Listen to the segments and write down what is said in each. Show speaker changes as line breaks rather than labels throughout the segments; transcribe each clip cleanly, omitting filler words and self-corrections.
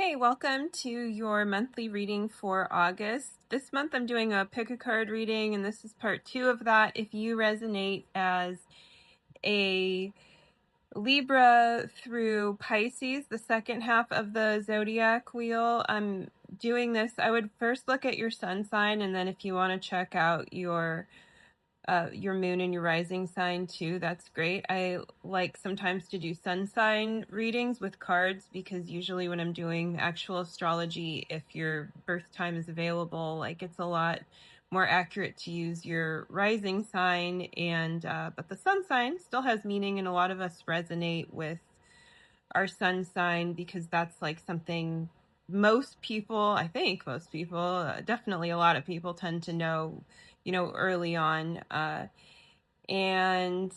Hey, welcome to your monthly reading for August. This month I'm doing a pick a card reading, and this is part 2 of that. If you resonate as a Libra through Pisces, the second half of the zodiac wheel, I'm doing this. I would first look at your sun sign, and then if you want to check out your moon and your rising sign too, that's great. I like sometimes to do sun sign readings with cards because usually when I'm doing actual astrology, if your birth time is available, like it's a lot more accurate to use your rising sign, and but the sun sign still has meaning, and a lot of us resonate with our sun sign because that's like something most people, I think most people, definitely a lot of people tend to know, early on. And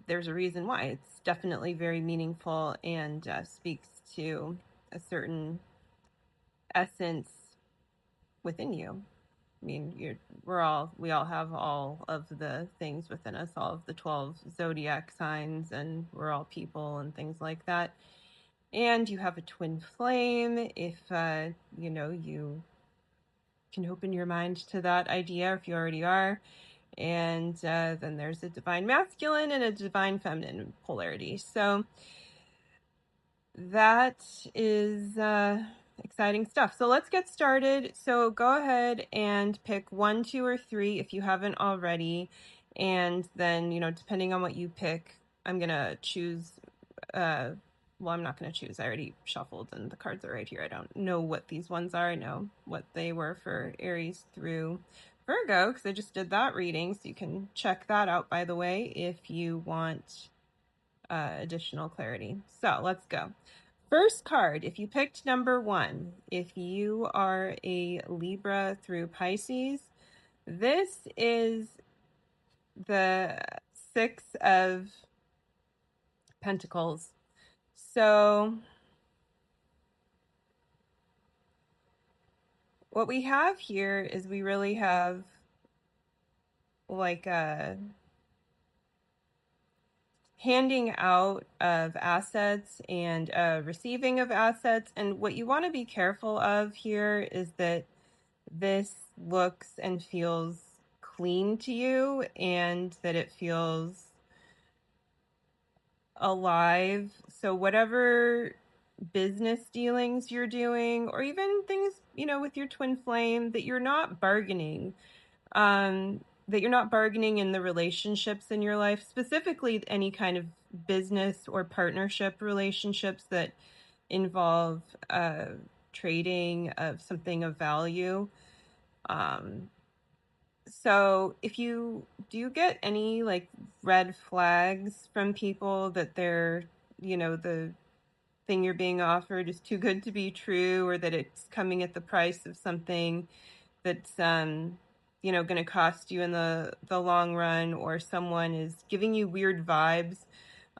there's a reason why. It's definitely very meaningful and speaks to a certain essence within you. I mean, we all have all of the things within us, all of the 12 zodiac signs, and we're all people and things like that. And you have a twin flame if, you can open your mind to that idea if you already are. And then there's a divine masculine and a divine feminine polarity. So that is exciting stuff. So let's get started. So go ahead and pick 1, 2, or 3 if you haven't already. And then, depending on what you pick, I'm going to choose. Well, I'm not going to choose. I already shuffled and the cards are right here. I don't know what these ones are. I know what they were for Aries through Virgo because I just did that reading. So you can check that out, by the way, if you want additional clarity. So let's go. First card, if you picked number 1, if you are a Libra through Pisces, this is the 6 of Pentacles. So what we have here is we really have like a handing out of assets and receiving of assets. And what you want to be careful of here is that this looks and feels clean to you and that it feels alive. So whatever business dealings you're doing, or even things, with your twin flame, that you're not bargaining, that you're not bargaining in the relationships in your life, specifically any kind of business or partnership relationships that involve trading of something of value. So if you do get any like red flags from people that they're, the thing you're being offered is too good to be true, or that it's coming at the price of something that's, going to cost you in the long run, or someone is giving you weird vibes,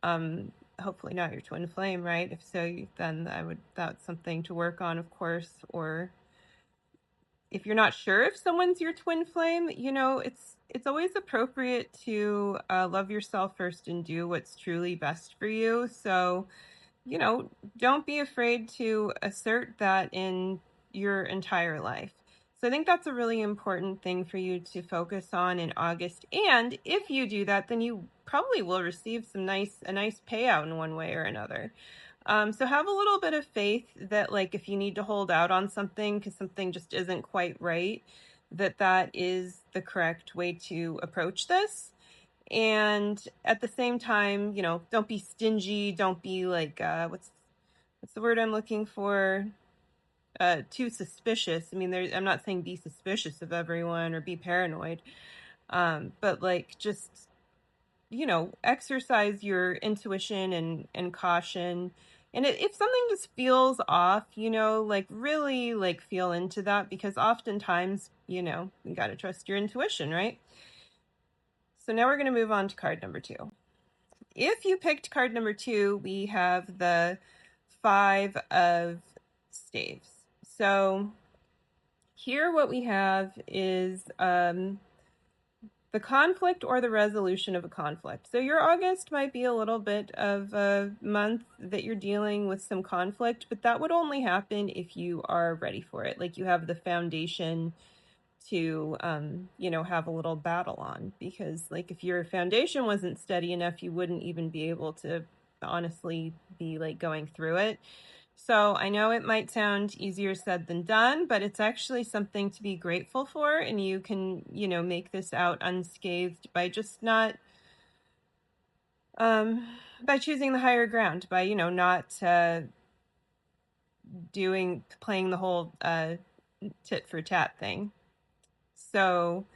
hopefully not your twin flame, right? If so, then that's something to work on, of course. Or if you're not sure if someone's your twin flame, it's always appropriate to love yourself first and do what's truly best for you. So, don't be afraid to assert that in your entire life. So I think that's a really important thing for you to focus on in August. And if you do that, then you probably will receive a nice payout in one way or another. So have a little bit of faith that, like, if you need to hold out on something because something just isn't quite right, that is the correct way to approach this. And at the same time, don't be stingy. Don't be like, what's the word I'm looking for? Too suspicious. I mean, I'm not saying be suspicious of everyone or be paranoid. But like, just, exercise your intuition and caution. And if something just feels off, like really like feel into that, because oftentimes, you got to trust your intuition, right? So now we're going to move on to card number 2. If you picked card number 2, we have the 5 of staves. So here what we have is the the conflict or the resolution of a conflict. So your August might be a little bit of a month that you're dealing with some conflict, but that would only happen if you are ready for it. Like you have the foundation to, have a little battle on, because like if your foundation wasn't steady enough, you wouldn't even be able to honestly be like going through it. So I know it might sound easier said than done, but it's actually something to be grateful for. And you can, make this out unscathed by just not, by choosing the higher ground, by, not playing the whole tit for tat thing. So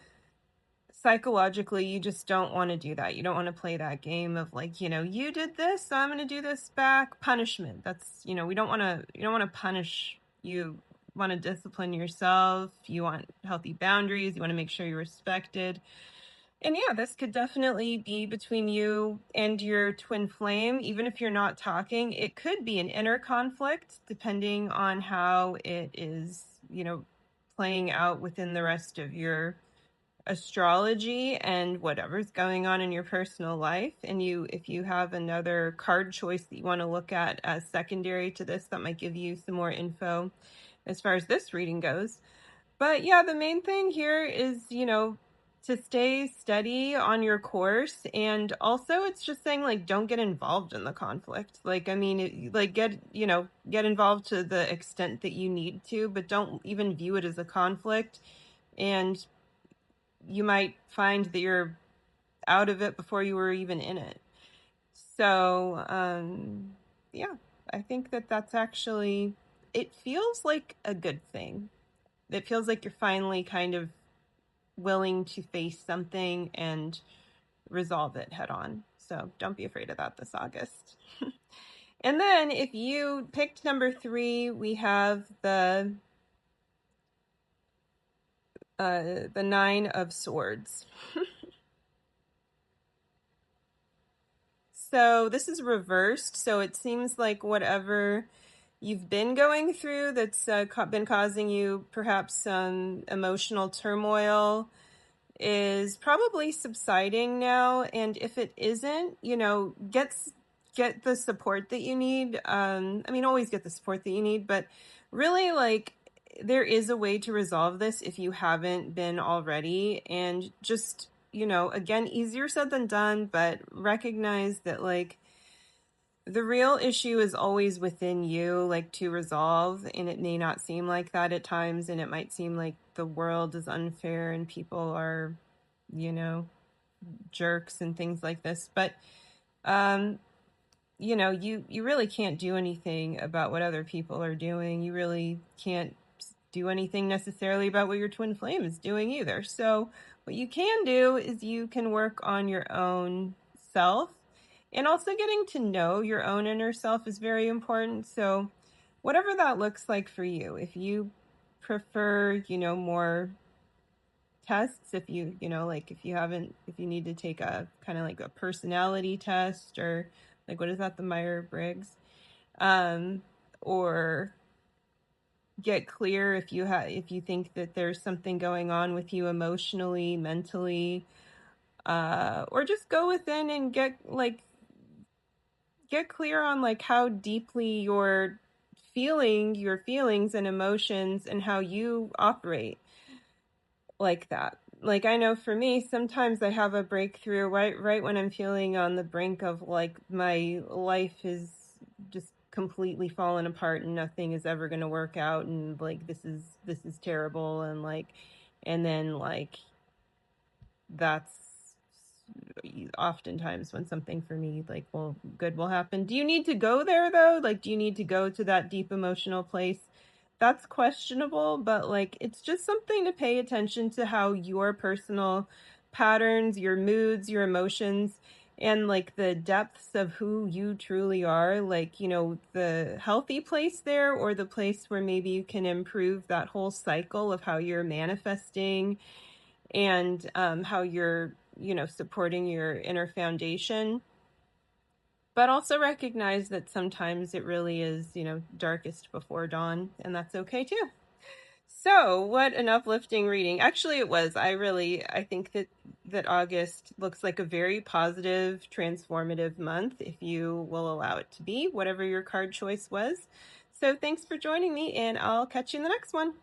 psychologically, you just don't want to do that. You don't want to play that game of like, you did this, so I'm going to do this back. Punishment. That's, you don't want to punish. You want to discipline yourself. You want healthy boundaries. You want to make sure you're respected. And yeah, this could definitely be between you and your twin flame. Even if you're not talking, it could be an inner conflict depending on how it is, playing out within the rest of your astrology and whatever's going on in your personal life. And if you have another card choice that you want to look at as secondary to this, that might give you some more info as far as this reading goes. But yeah, the main thing here is, to stay steady on your course. And also it's just saying like, don't get involved in the conflict. Like, I mean, get involved to the extent that you need to, but don't even view it as a conflict. And you might find that you're out of it before you were even in it. So, yeah, I think that that's actually, it feels like a good thing. It feels like you're finally kind of willing to face something and resolve it head on. So don't be afraid of that this August. And then if you picked number 3, we have the 9 of Swords. So this is reversed. So it seems like whatever you've been going through that's been causing you perhaps some emotional turmoil is probably subsiding now. And if it isn't, get the support that you need. Always get the support that you need, but really like there is a way to resolve this if you haven't been already. And just, again, easier said than done, but recognize that like the real issue is always within you, like to resolve. And it may not seem like that at times. And it might seem like the world is unfair and people are, jerks and things like this. But, you really can't do anything about what other people are doing. You really can't do anything necessarily about what your twin flame is doing either. So what you can do is you can work on your own self, and also getting to know your own inner self is very important. So whatever that looks like for you, if you prefer, more tests, if you need to take a kind of like a personality test, or like, what is that, the Myers-Briggs, or get clear if you think that there's something going on with you emotionally, mentally, or just go within and get clear on like how deeply you're feeling your feelings and emotions and how you operate like that. Like, I know for me, sometimes I have a breakthrough right when I'm feeling on the brink of like my life is just completely fallen apart and nothing is ever going to work out, and like this is terrible, and then like that's oftentimes when something for me like, well, good will happen. Do you need to go there though? Like, do you need to go to that deep emotional place? That's questionable, but like it's just something to pay attention to, how your personal patterns, your moods, your emotions, and like the depths of who you truly are, like, the healthy place there, or the place where maybe you can improve that whole cycle of how you're manifesting, and how you're, supporting your inner foundation. But also recognize that sometimes it really is, darkest before dawn, and that's okay too. So, what an uplifting reading. Actually, it was. I think that August looks like a very positive, transformative month if you will allow it to be, whatever your card choice was. So, thanks for joining me, and I'll catch you in the next one.